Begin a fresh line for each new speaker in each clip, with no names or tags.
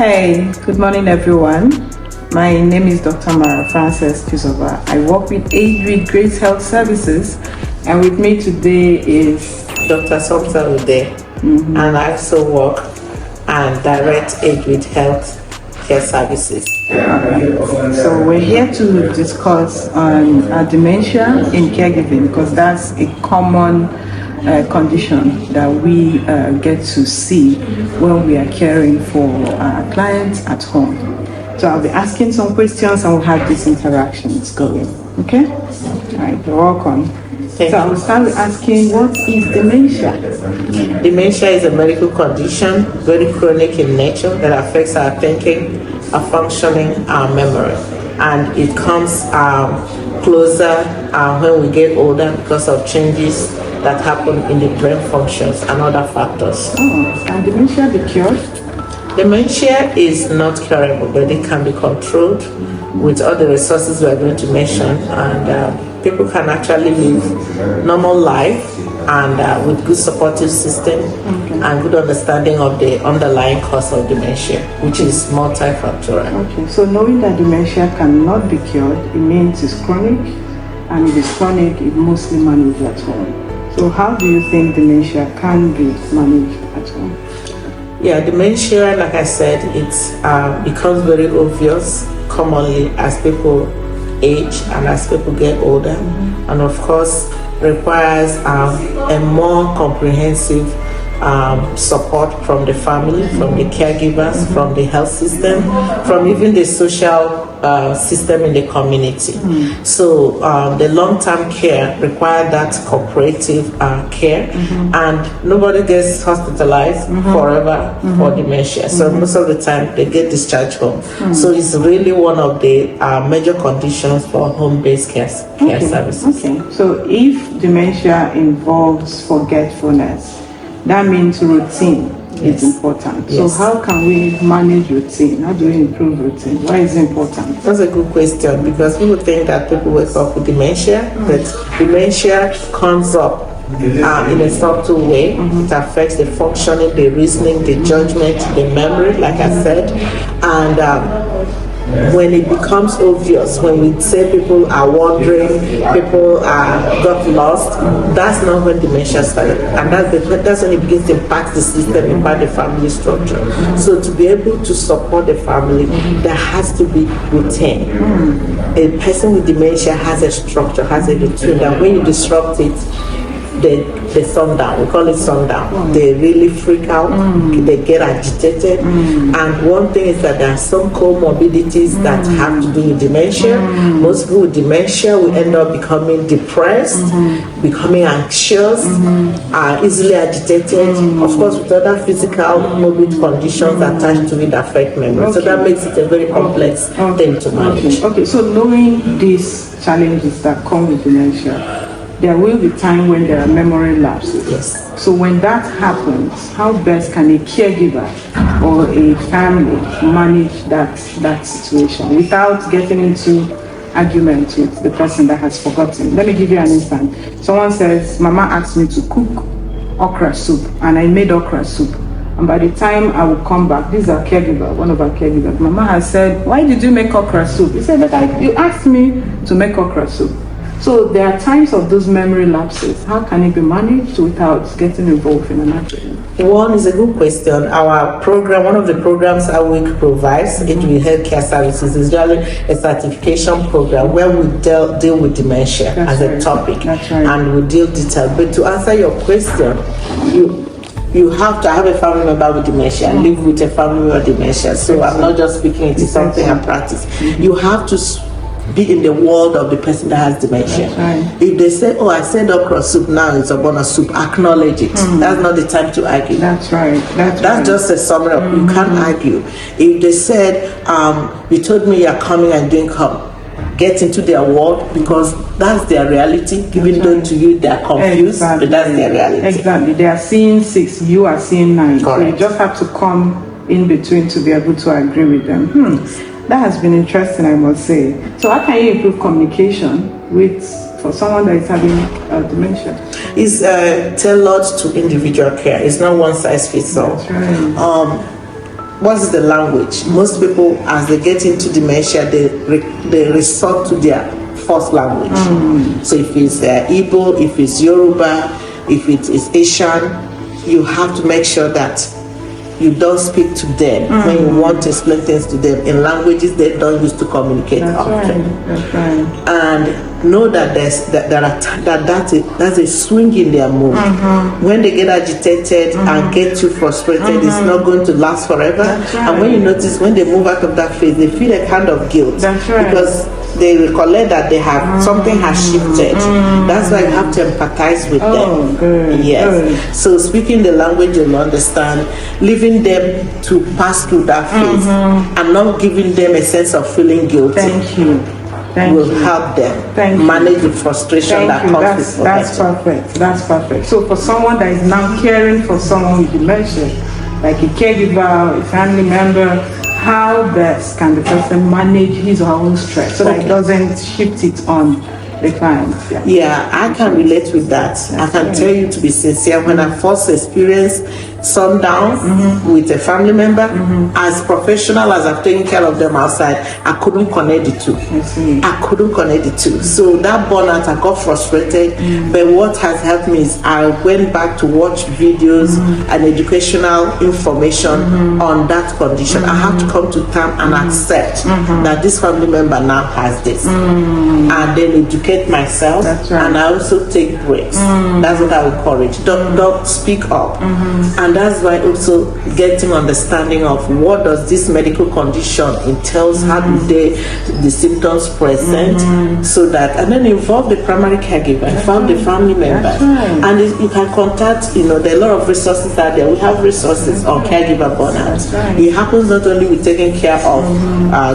Hey, good morning everyone. My name is Dr. Mara Frances Kizova. I work with Age with Grace Health Services, and with me today is
Dr. Somta Ude, and I also work and direct Age with Health Care Services.
So we're here to discuss on dementia in caregiving, because that's a common condition that we get to see when we are caring for our clients at home. So I'll be asking some questions and we'll have these interactions going. Okay? All right, you're welcome. So I'll start with asking, what is dementia?
Dementia is a medical condition, very chronic in nature, that affects our thinking, our functioning, our memory. And it comes closer when we get older because of changes that happen in the brain functions and other factors.
Oh, can dementia be cured?
Dementia is not curable, but it can be controlled with all the resources we are going to mention, and people can actually live normal life and with good supportive system and good understanding of the underlying cause of dementia, which is multifactorial.
Okay, so knowing that dementia cannot be cured, it means it's chronic, and if it's chronic, it mostly managed at home. So how do you think dementia can be managed at home?
Yeah, dementia, like I said, it becomes very obvious commonly as people age and as people get older, and of course requires a more comprehensive support from the family, from the caregivers, from the health system, from even the social system in the community. So the long-term care requires that cooperative care, and nobody gets hospitalized forever for dementia. So most of the time they get discharged home. So it's really one of the major conditions for home-based care services.
Okay, so if dementia involves forgetfulness, that means routine is important.
Yes.
So how can we manage routine? How do we improve routine? Why is it important?
That's a good question, because people think that people wake up with dementia, but dementia comes up in a subtle way. It affects the functioning, the reasoning, the judgment, the memory, like I said, and when it becomes obvious, when we say people are wandering, people got lost, that's not when dementia started, and that's when it begins to impact the system, impact the family structure. So to be able to support the family, there has to be routine. A person with dementia has a structure, has a routine, that when you disrupt it, they sundown. We call it sundown. They really freak out. They get agitated. And one thing is that there are some comorbidities that have to do with dementia. Most people with dementia will end up becoming depressed, becoming anxious, easily agitated. Of course, with other physical morbid conditions attached to it affect memory. So that makes it a very complex thing to manage.
Okay, so knowing these challenges that come with dementia, there will be time when there are memory lapses.
Yes.
So when that happens, how best can a caregiver or a family manage that situation without getting into argument with the person that has forgotten? Let me give you an instance. Someone says, Mama asked me to cook okra soup, and I made okra soup. And by the time I will come back, this is our caregiver, one of our caregivers. Mama has said, why did you make okra soup? He said, but you asked me to make okra soup. So there are times of those memory lapses. How can it be managed without getting involved in an accident?
One is a good question. Our program, one of the programs our week provides, Age with Healthcare Services, is really a certification program where we deal with dementia as a topic, and we deal detail. But to answer your question, you have to have a family member with dementia, live with a family member with dementia. So I'm not just speaking, it is something I practice. You have to be in the world of the person that has dementia. If they say, oh, I said okra soup, now it's a bonus soup, acknowledge it. That's not the time to argue.
That's right.
That's just a summary of, you can't argue. If they said, you told me you're coming and didn't come, get into their world, because that's their reality. Even though to you they're confused, but that's their reality.
Exactly. They are seeing 6, you are seeing 9.
Correct.
So you just have to come in between to be able to agree with them. That has been interesting, I must say. So how can you improve communication for someone that is having dementia?
It's tailored to individual care. It's not one size fits all.
That's right.
what is the language? Most people, as they get into dementia, they resort to their first language. So if it's Igbo, if it's Yoruba, if it is Asian, you have to make sure that you don't speak to them when you want to explain things to them in languages they don't use to communicate often.
That's right.
And know that that's a swing in their mood. When they get agitated and get too frustrated, it's not going to last forever. And when you notice, when they move out of that phase, they feel a kind of guilt because they recollect that they have something has shifted. That's why you have to empathize with them.
Good,
yes.
good.
So speaking the language you'll understand, leaving them to pass through that phase and not giving them a sense of feeling guilty.
Thank you.
Will help them manage the frustration that comes with it.
That's perfect. That's perfect. So for someone that is now caring for someone with dementia, like a caregiver, a family member, how best can the person manage his or her own stress so that it doesn't shift it on the client?
Yeah, I can relate with that. I can tell you, to be sincere, when I first experienced sundown with a family member, as professional as I've taken care of them outside, I couldn't connect the two. I couldn't connect the two. So that burnout, I got frustrated. But what has helped me is I went back to watch videos and educational information on that condition. I have to come to terms and accept that this family member now has this, and then educate myself. And I also take breaks. That's what I would encourage. Don't speak up. And that's why also getting understanding of what does this medical condition entails, how do the symptoms present, so that, and then involve the primary caregiver, involve the family member, and you can contact, there are a lot of resources out there. We have resources on caregiver burnout. It happens not only with taking care of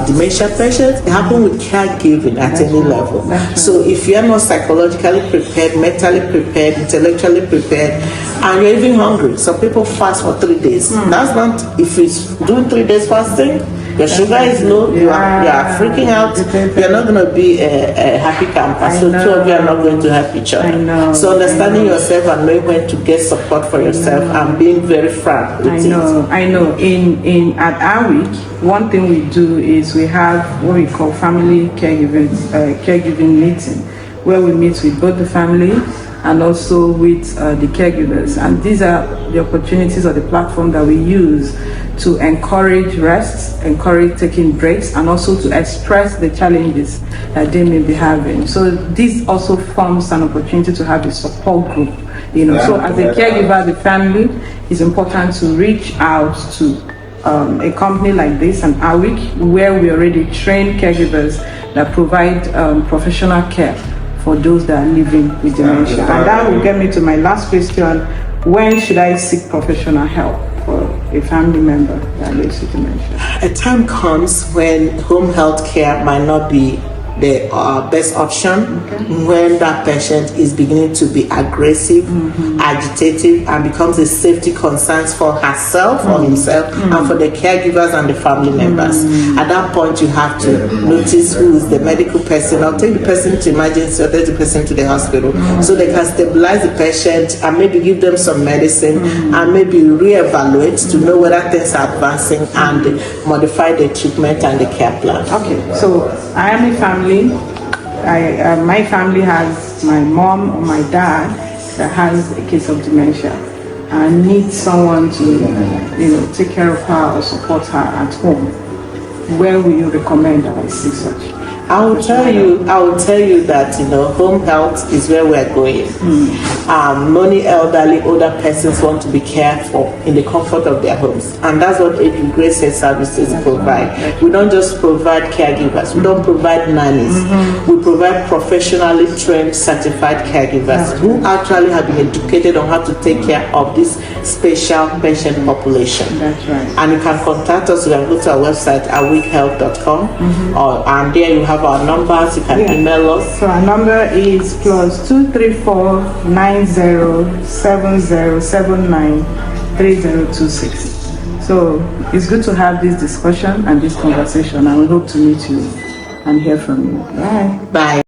dementia patients, it happens with caregiving at any level. So if you are not psychologically prepared, mentally prepared, intellectually prepared, and you're even hungry, some people fast for 3 days. That's not, if it's doing 3 days fasting, your sugar is low, you are freaking out, you're not going to be a happy camper. So two of you are not going to help each other. So understanding yourself and knowing when to get support for yourself and being very frank with it.
I know. At our week, one thing we do is we have what we call family caregiving meeting, where we meet with both the family and also with the caregivers. And these are the opportunities or the platform that we use to encourage rest, encourage taking breaks, and also to express the challenges that they may be having. So this also forms an opportunity to have a support group. So as a caregiver, the family, is important to reach out to a company like this, an AWIC, where we already train caregivers that provide professional care for those that are living with dementia. And that will get me to my last question. When should I seek professional help for a family member that lives with dementia?
A time comes when home health care might not be the best option, when that patient is beginning to be aggressive, agitative, and becomes a safety concern for herself or himself, and for the caregivers and the family members. At that point, you have to notice who is the medical person, or take the person to emergency, or take the person to the hospital, so they can stabilize the patient and maybe give them some medicine and maybe reevaluate to know whether things are advancing and modify the treatment and the care plan.
Okay, so I am a family. My family has my mom or my dad that has a case of dementia and needs someone to, take care of her or support her at home. Where will you recommend that I seek such?
I will tell you that home health is where we're going. Many elderly, older persons want to be cared for in the comfort of their homes, and that's what Grace Health Services provide. We don't just provide caregivers, we don't provide nannies. We provide professionally trained, certified caregivers who actually have been educated on how to take care of this special patient population.
That's right.
And you can contact us. You can go to our website at weekhealth.com, and there you have our numbers. You can email us.
So our number is +234 907079 3026. So it's good to have this discussion and this conversation, and we hope to meet you and hear from you. Bye.
Bye.